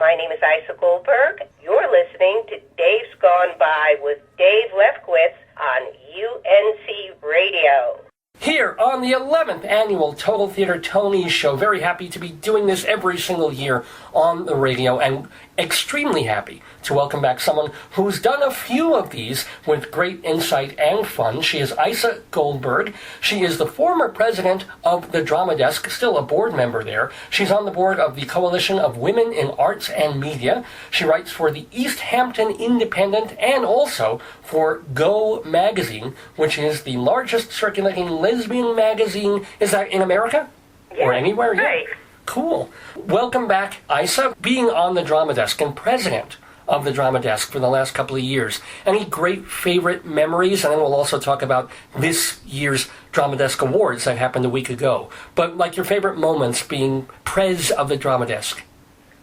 My name is Isa Goldberg. You're listening to Dave's Gone By with Dave Lefkowitz on UNC Radio. Here on the 11th Annual Total Theater Tony Show. Very happy to be doing this every single year on the radio, and extremely happy to welcome back someone who's done a few of these with great insight and fun. She is Isa Goldberg. She is the former president of the Drama Desk, still a board member there. She's on the board of the Coalition of Women in Arts and Media. She writes for the East Hampton Independent and also for Go Magazine, which is the largest circulating lesbian magazine. Is that in America? Yeah, or anywhere? Right. Yeah. Cool. Welcome back, Isa. Being on the Drama Desk and president of the Drama Desk for the last couple of years. Any great favorite memories? And then we'll also talk about this year's Drama Desk Awards that happened a week ago. But like your favorite moments being prez of the Drama Desk.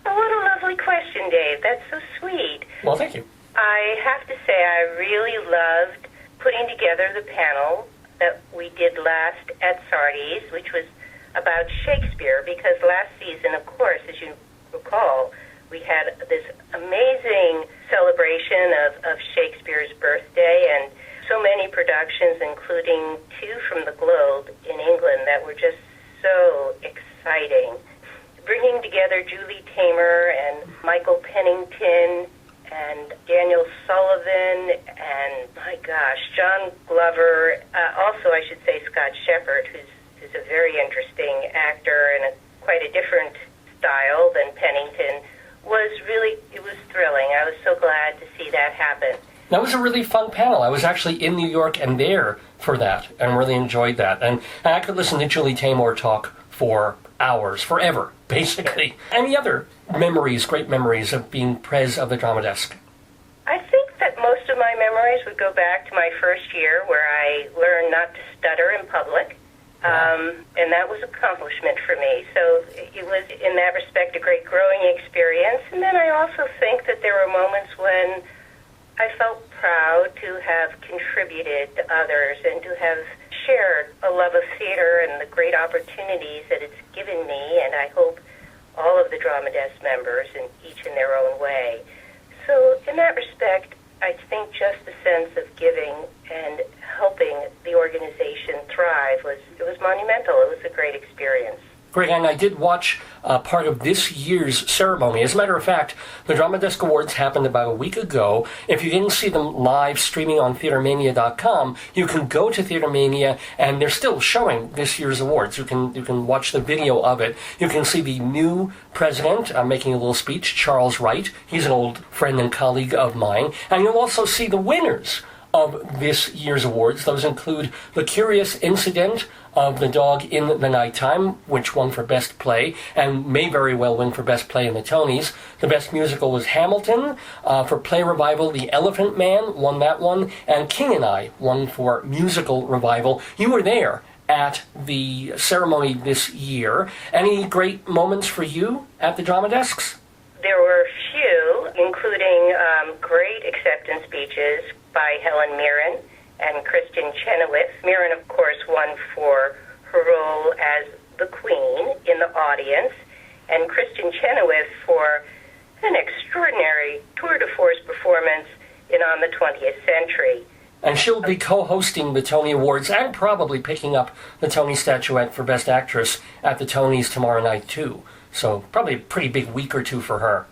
Oh, what a lovely question, Dave. That's so sweet. Well, thank you. I have to say I really loved putting together the panel that we did last at Sardi's, which was about Shakespeare, because last season, of course, as you recall, we had this amazing celebration of Shakespeare's birthday, and so many productions, including 2 from the Globe in England, that were just so exciting. Bringing together Julie Taymor and Michael Pennington and Daniel Sullivan and, my gosh, John Glover, also I should say Scott Shepherd, who's a very interesting actor and quite a different style than Pennington, it was thrilling. I was so glad to see that happen. That was a really fun panel. I was actually in New York and there for that and really enjoyed that. And I could listen to Julie Taymor talk for hours, forever, basically. Any other memories, great memories of being prez of the Drama Desk? I think that most of my memories would go back to my first year where I learned not to stutter in public. And that was an accomplishment for me. So it was, in that respect, a great growing experience. And then I also think that there were moments when I felt proud to have contributed to others and to have shared a love of theater and the great opportunities that it's given me, and I hope all of the Drama Desk members, in each in their own way. So in that respect, I think just the sense of giving and helping the organization thrive was monumental. It was a great experience. Great, and I did watch part of this year's ceremony. As a matter of fact, the Drama Desk Awards happened about a week ago. If you didn't see them live streaming on TheaterMania.com, you can go to TheaterMania, and they're still showing this year's awards. You can watch the video of it. You can see the new president making a little speech, Charles Wright. He's an old friend and colleague of mine. And you'll also see the winners of this year's awards. Those include The Curious Incident of the Dog in the Nighttime, which won for Best Play, and may very well win for Best Play in the Tonys. The Best Musical was Hamilton. For Play Revival, The Elephant Man won that one, and King and I won for Musical Revival. You were there at the ceremony this year. Any great moments for you at the Drama Desks? There were a few, including great acceptance speeches by Helen Mirren and Kristen Chenoweth. Mirren, of course, won for her role as the Queen in the audience, and Kristen Chenoweth for an extraordinary tour de force performance in On the 20th Century. And she'll be co-hosting the Tony Awards and probably picking up the Tony statuette for Best Actress at the Tonys tomorrow night, too. So probably a pretty big week or two for her.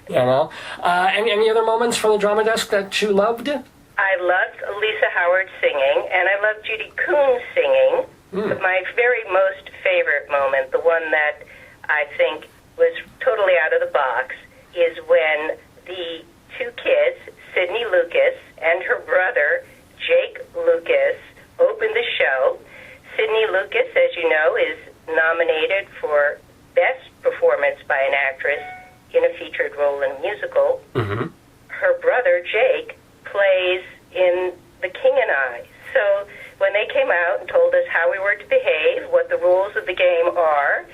You know? Any other moments from the Drama Desk that you loved? I loved Lisa Howard singing, and I loved Judy Kuhn singing. But my very most favorite moment, the one that I think was totally out of the box, is when the 2 kids, Sydney Lucas and her brother, Jake Lucas, opened the show. Sydney Lucas, as you know, is nominated for Best Performance by an Actress in a Featured Role in a Musical. Mm-hmm. Her brother, Jake, plays in The King and I. So when they came out and told us how we were to behave, what the rules of the game are,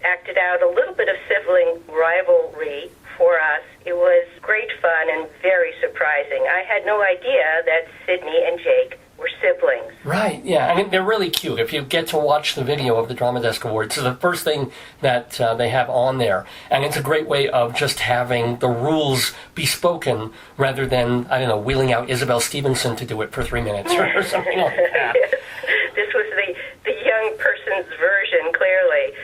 acted out a little bit of sibling rivalry for us, it was great fun and very surprising. I had no idea that Sydney and Jake were siblings. Right. Yeah, I mean, they're really cute. If you get to watch the video of the Drama Desk Awards, it's the first thing that they have on there. And it's a great way of just having the rules be spoken rather than, I don't know, wheeling out Isabel Stevenson to do it for 3 minutes or something like that. This was the young person's version, clearly.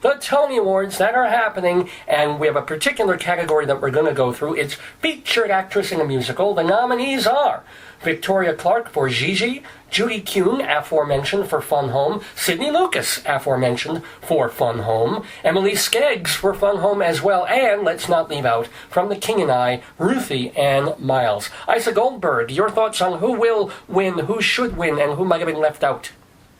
The Tony Awards that are happening, and we have a particular category that we're going to go through. It's Featured Actress in a Musical. The nominees are Victoria Clark for Gigi, Judy Kuhn, aforementioned, for Fun Home, Sidney Lucas, aforementioned, for Fun Home, Emily Skeggs for Fun Home as well, and let's not leave out, from The King and I, Ruthie Ann Miles. Isa Goldberg, your thoughts on who will win, who should win, and who might have been left out?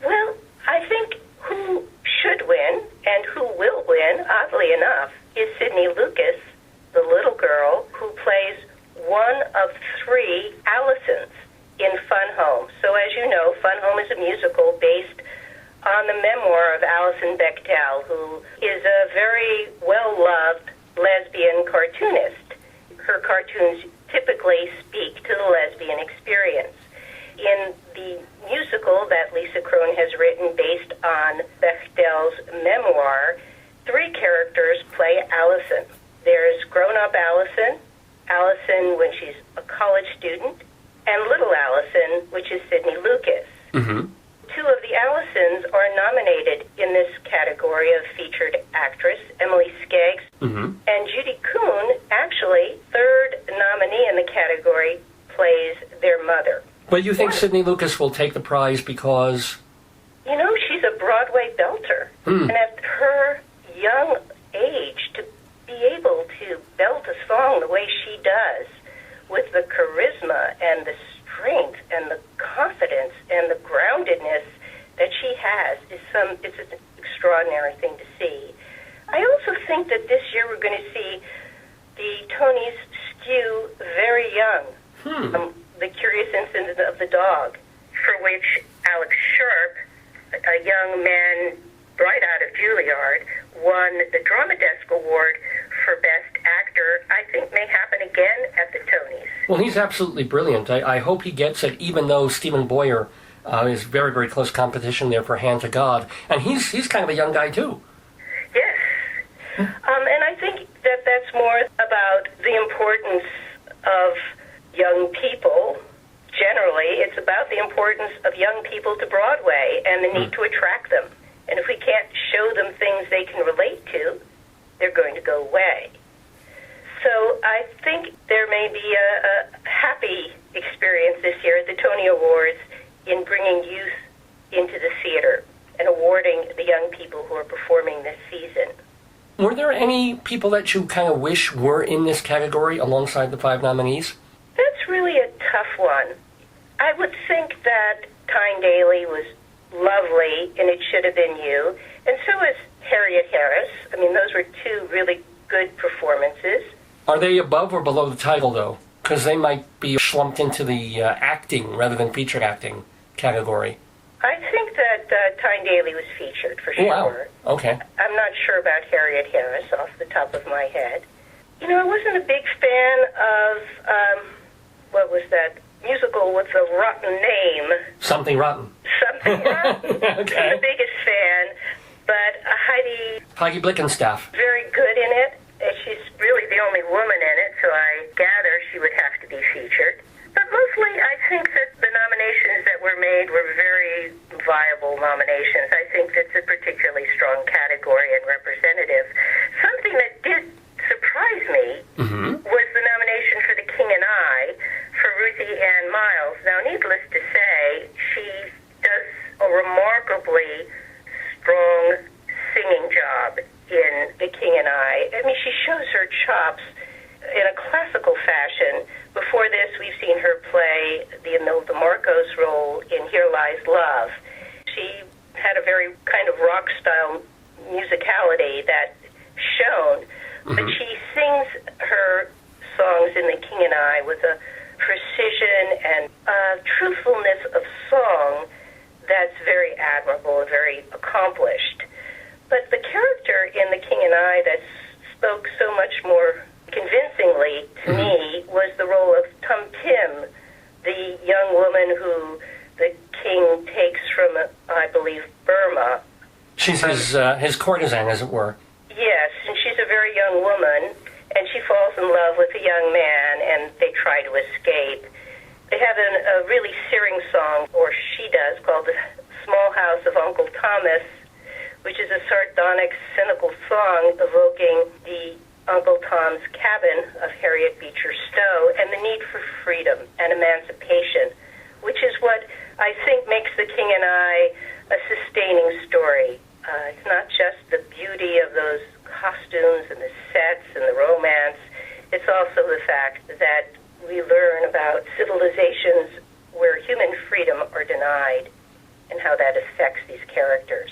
Well, I think who should win and who will win, oddly enough, is Sidney Lucas, the little girl who plays one of 3 Allisons in Fun Home. So as you know, Fun Home is a musical based on the memoir of Alison Bechdel, who is a very well-loved lesbian cartoonist. Her cartoons typically speak to the lesbian experience. In the musical that Lisa Krohn has written based on Bechdel's memoir, 3 characters play Allison. There's grown-up Allison, Allison when she's a college student, and little Allison, which is Sidney Lucas. Mm-hmm. 2 of the Allisons are nominated in this category of featured actress, Emily Skeggs, and Judy Kuhn, actually, 3rd nominee in the category, plays their mother. But you think Sidney Lucas will take the prize because... You know, she's a Broadway belter. And at her young age, to be able to belt a song the way she does, with the charisma and the strength and the confidence and the groundedness that she has, it's an extraordinary thing to see. I also think that this year we're going to see the Tonys skew very young. The Curious Incident of the Dog, for which Alex Sharp, a young man right out of Juilliard, won the Drama Desk Award for Best Actor. I think may happen again at the Tonys. Well, he's absolutely brilliant. I hope he gets it, even though Stephen Boyer is very, very close competition there for Hand to God. And he's kind of a young guy, too. Yes. And I think that that's more about the importance of young people. Generally, it's about the importance of young people to Broadway and the need to attract them. And if we can't show them things they can relate to, they're going to go away. So I think there may be a happy experience this year at the Tony Awards in bringing youth into the theater and awarding the young people who are performing this season. Were there any people that you kind of wish were in this category alongside the 5 nominees? That's really a tough one. I would think that Tyne Daly was lovely, and It Should Have Been You, and so was Harriet Harris. I mean, those were 2 really good performances. Are they above or below the title, though? Because they might be slumped into the acting rather than featured acting category. I think that Tyne Daly was featured, for sure. Wow. Okay. I'm not sure about Harriet Harris off the top of my head. You know, I wasn't a big fan of, what was that musical with the rotten name? Something Rotten. Something Rotten. Okay. I'm the biggest fan, but Heidi Blickenstaff. Very good in it. She's really the only woman in it, so I gather she would have to be featured. But mostly, I think that the nominations that were made were very viable nominations. I think that's a particularly strong category and representative. Something that did surprise me was the nomination for The King and I for Ruthie Ann Miles. Now, needless to say, she does a remarkably strong singing job in The King and I. I mean, she shows her chops in a classical fashion. Before this, we've seen her play the Imelda Marcos role in Here Lies Love. She had a very kind of rock-style musicality that shone, but she sings her songs in The King and I with a precision and truthfulness of song that's very admirable and very accomplished. But the character in The King and I that spoke so much more convincingly to me was the role of Tum Tim, the young woman who the king takes from, I believe, Burma. She's his courtesan, as it were. Yes, and she's a very young woman, and she falls in love with a young man, and they try to escape. They have a really searing song, or she does, called The Small House of Uncle Thomas, which is a sardonic, cynical song evoking the Uncle Tom's Cabin of Harriet Beecher Stowe and the need for freedom and emancipation, which is what I think makes The King and I a sustaining story. It's not just the beauty of those costumes and the sets and the romance. It's also the fact that we learn about civilizations where human freedom are denied and how that affects these characters.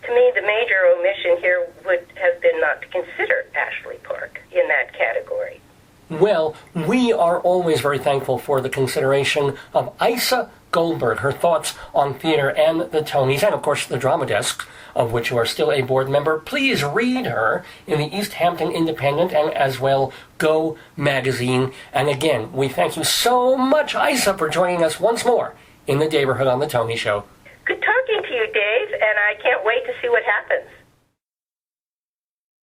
To me, the major omission here would have been not to consider Ashley Park in that category. Well, we are always very thankful for the consideration of Isa Goldberg, her thoughts on theater and the Tonys, and of course the Drama Desk, of which you are still a board member. Please read her in the East Hampton Independent and as well Go magazine. And again, we thank you so much, Isa, for joining us once more in the neighborhood on the Tony Show. Good talking to you, Dave, and I can't wait to see what happens.